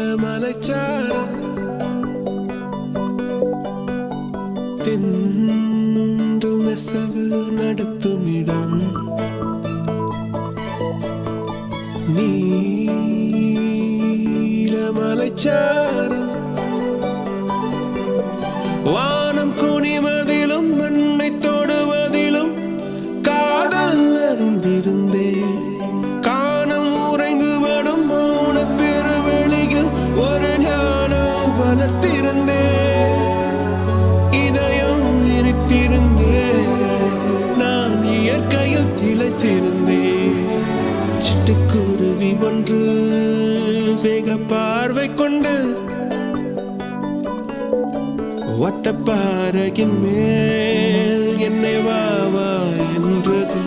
நீலமலைச்சாரல் தென்றல் நெசவு நடத்துமிடம் நீலமலைச்சாரல் வானம் குனிவதிலும் மண்ணை தொடுவதிலும் காதல் அறிந்திருந்தேன். காணம் உறைந்து வடும் மௌன பெருவெளியில் ஒரு ஞானம் வளர்த்திருந்தேன். இதயம் விரித்திருந்தேன். நான் இயற்கையில் திளைத்திருந்தேன். சிட்டுக்குருவி ஒன்று சேக பார்வை கொண்டு வட்டப்பாறையின் மேல் என்னை வா வா என்றது.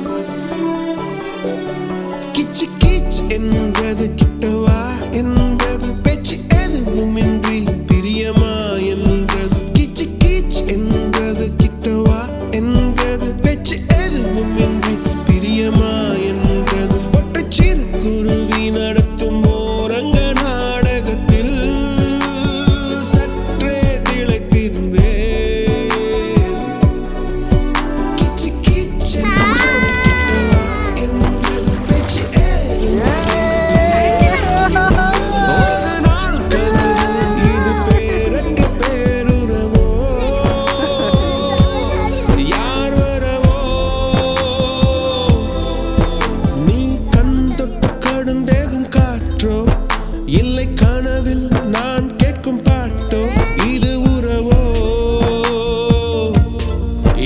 கிச்சு கிச் என்றது. கிட்டவா என்றது. பேச்சு எதுவுமின்றி பிரியமா என்றது. கிச்சு கிச் என்றது. கிட்டவா என்றது. பேச்சு எதுவுமின்றி பிரியமா என்றது. ஒற்றை சிறு குருவி நடத்தும் ஓரங்க நாடகத்தில் சற்றே திளைத்திருந்தேன். கிச்சு கிச் என்றது. கிட்டவா என்றது. பேச்சு ஒரு நாள் கனவு. இது பேரற்ற பேருறவோ? யார் வரவோ? நீ கண் தொட்டு கடுந்தேகும் காற்றோ? இல்லை கனவில் நான் கேட்கும் பாட்டோ? இது உறவோ?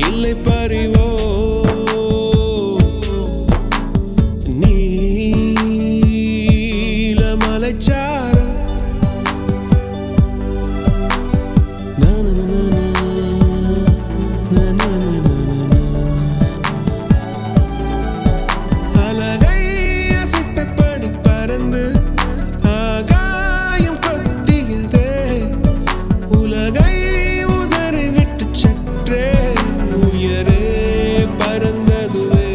இல்லை பறிவோ? நீலமலைச்சாரல் அலகை அசைத்தபடி பறந்து ஆகாயம் கொத்தியதே. உலகை உதறிவிட்டு சற்றே உயரே பறந்ததுவே.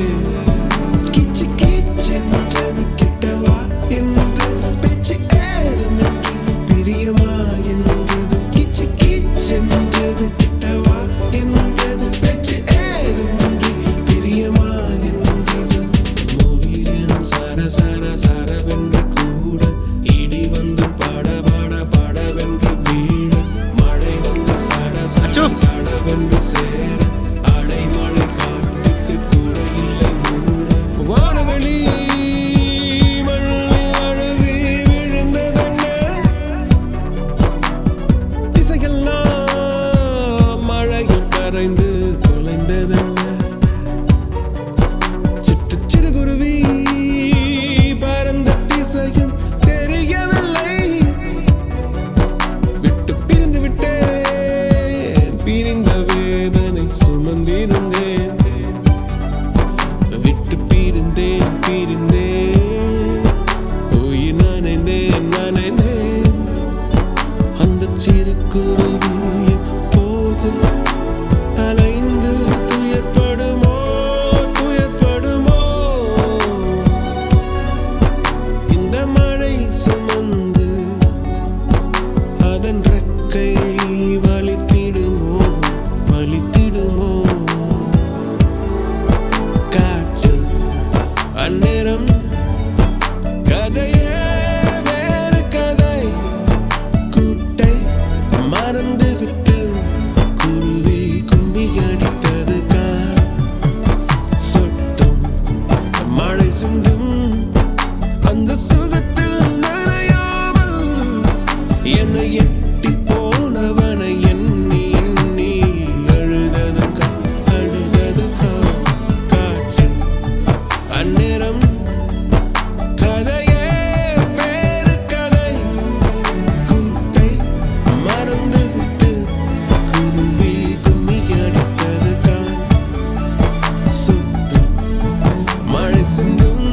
கிச்சு கிச் என்றது. கிட்டவா என்றது. பேச்சு ஏதுமின்றி பிரியமா என்றது. கிச்சு கிச் என்றது. கிட்டவா என்றது. பேச்சு ஏதுமின்றி பிரியமா என்றது. மூவிலினம் சார சார சாரவென்று கூட இடி வந்து பாட பாட பாடவென்று வீழ மழை வந்து சாட சாட சாடவென்று சேர அடைமழை காட்டுக்கு கூட இல்லை மூட. வானவெளி மண்ணில் அழுகி விழுந்ததென்ன? திசையெல்லாம் மழையில் கரைந்து தொலைந்ததென்ன? சிட்டு சிறுகுருவி பறந்த திசையும் தெரியவில்லை. விட்டு பிரிந்து விட்டேன். பிரிந்த வேதனை சுமந்திருந்தேன். விட்டு பிரிந்தேன் பிரிந்தேன். உயிர் நனைந்தேன் நனைந்தேன். அந்த சிறு குருவி எப்போது அலைந்து துயர்படுமோ துயர்படுமோ? இந்த மழை சுமந்து அதன் ரெக்கை வலித்திடுமோ வலித்திடுமோ? காற்று அந்நேரம் கதையே வேறு கதை. கூட்டை மறந்துவிட்டு குருவி கும்மி அடித்தது. கார் சொட்டும் மழை சிந்தும் அந்த சுகத்தில் நனையாமல் என்னை எட்டி போனவனை எண்ணி எண்ணி அழுதது அழுதது காற்று அந்நேரம் கதையே வேறு கதை. கூட்டை மறந்துவிட்டு குருவி கும்மி அடித்தது. கார் சொட்டும் மழை சிந்தும்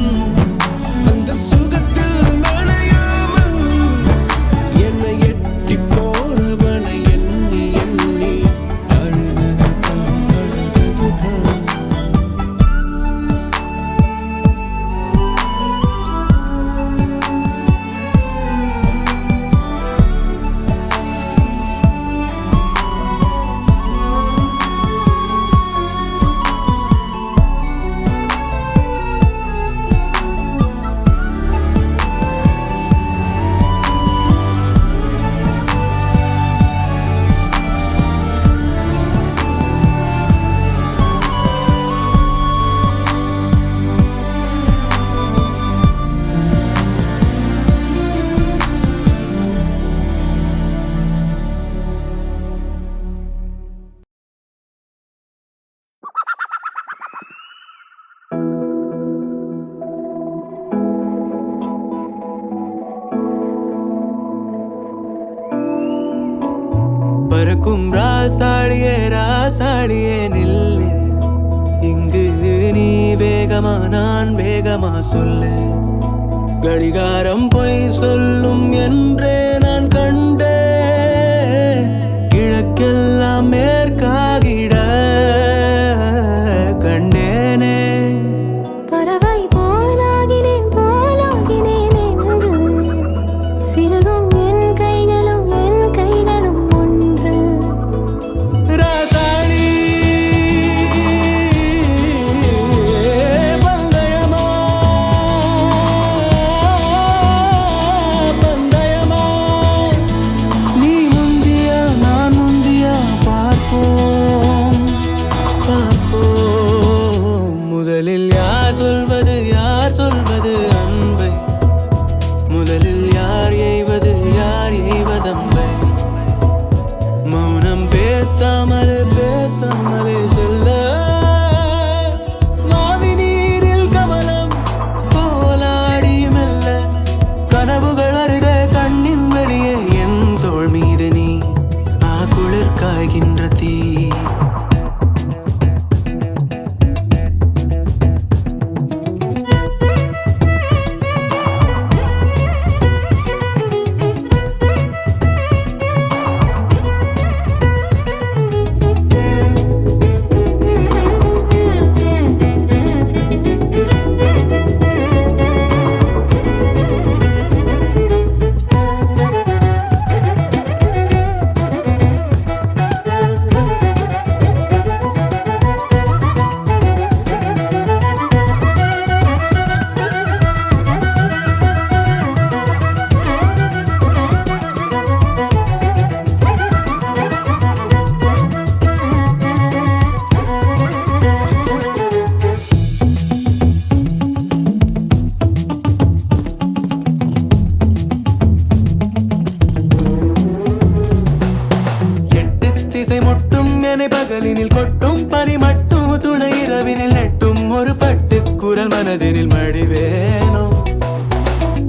பறக்கும் ராசாடியே ராசாடியே நில்லு. இங்கு நீ வேகமா நான் வேகமா சொல்லு. கடிகாரம் பொய் சொல்லும் என்றே நான் கண்டே. கிழக்கெல்லாம் மேற்காகிட கண்டேனே. பறவை போலாகினேன் போலாகினேன் என்று சிறுகும் என் கைகளும் ஒன்று. ராசாடி பந்தயமா பந்தயமா. நீ முந்தியா நான் முந்தியா பார்ப்போம் பார்ப்போம். முதலில் யார் சொல்வது அன்பை? முதலில் யார் எய்வதம்பை? மௌனம் பேசாமலே செல்ல. மாவி நீரில் கமலம் போலாடி மெல்ல. கனவுகள் அருக கண்ணின் வெளியே என் தோள் மீது நீ குளிர் காய்கின்ற தீ. திசை முட்டும் என பகலினில் கொட்டும் பனி மட்டும் துணை இரவினில் நெட்டும் ஒரு பட்டு குரல் மனதினில் மடிவேனோ.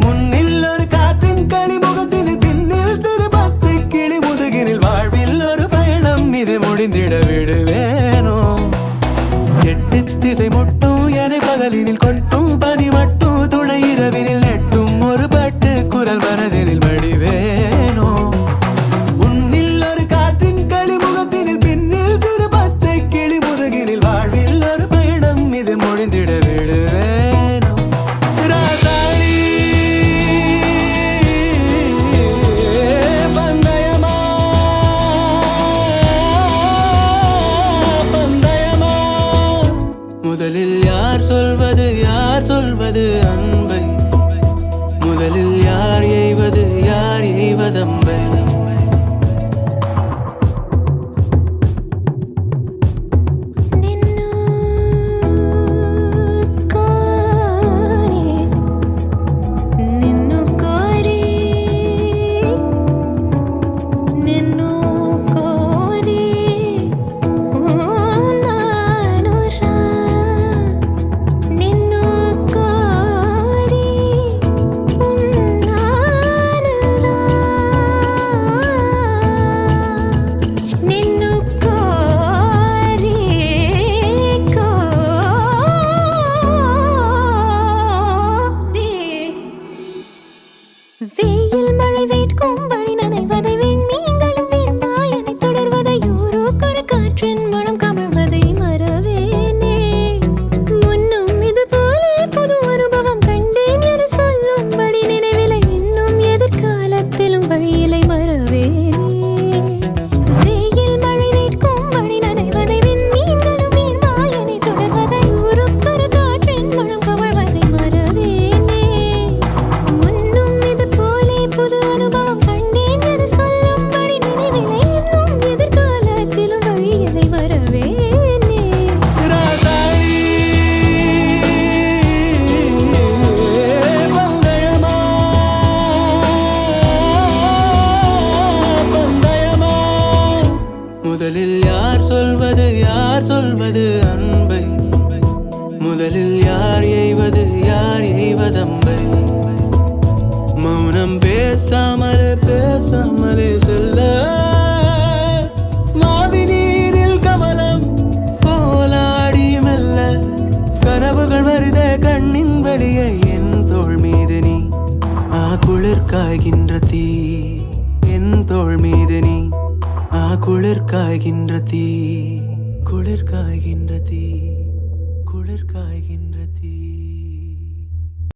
முன்னில் ஒரு காற்றின் களி முகத்தினில் பின்னில் சிறு பச்சை கிளி முதுகினில் வாழ்வில் ஒரு பயணம் இது முடிந்திட விடுவேனோ. எட்டு திசை முட்டும் என பகலினில் கொட்டும் பனி மட்டும் துணை இரவினில் நெட்டும் ஒரு பட்டு குரல் மனதினில் மடிவேனோ. முடிந்திட விடுவேனோ. ராசாடி பந்தயமா பந்தயமா. முதலில் யார் சொல்வது அன்பை? முதலில் யார் எய்வதம்பை? வெயில் மழை வேட்கும் வழி நனைவதை விண்மீன்களும் வீண்பாயனை தொடர்வதை ஊரோக்கொரு காற்றின் மனம் கமழ்வதை மறவேனே. முன்னும் இது போல புது அனுபவம் கண்டேன் என சொல்லும்படி நினைவிலை இன்னும் எதிர்காலத்திலும் வழியிலை மறவேனே. வெயில் மழை வேட்கும் வழி நனைவதை விண்மீன்களும் வீண்பாயனை தொடர்வதை ஊரோக்கொரு காற்றின் மனம் கமழ்வதை மறவேனே. புது அனுபவம் கண்டேன் என சொல்லும்படி நினைவிலை இன்னும் எதிர்காலத்திலும் வழியிலை வரவேனே. ராசாடி பந்தயமா பந்தயமா. முதலில் யார் சொல்வது அன்பை? முதலில் யார் எய்வதம்பை? மௌனம் பேசாமலே செல்ல. அடியே என் தோள் மீது நீ குளிர் காய்கின்ற தீ என் தோள் மீது நீ குளிர் காய்கின்ற தீ குளிர் காய்கின்ற தீ குளிர் காய்கின்ற தீ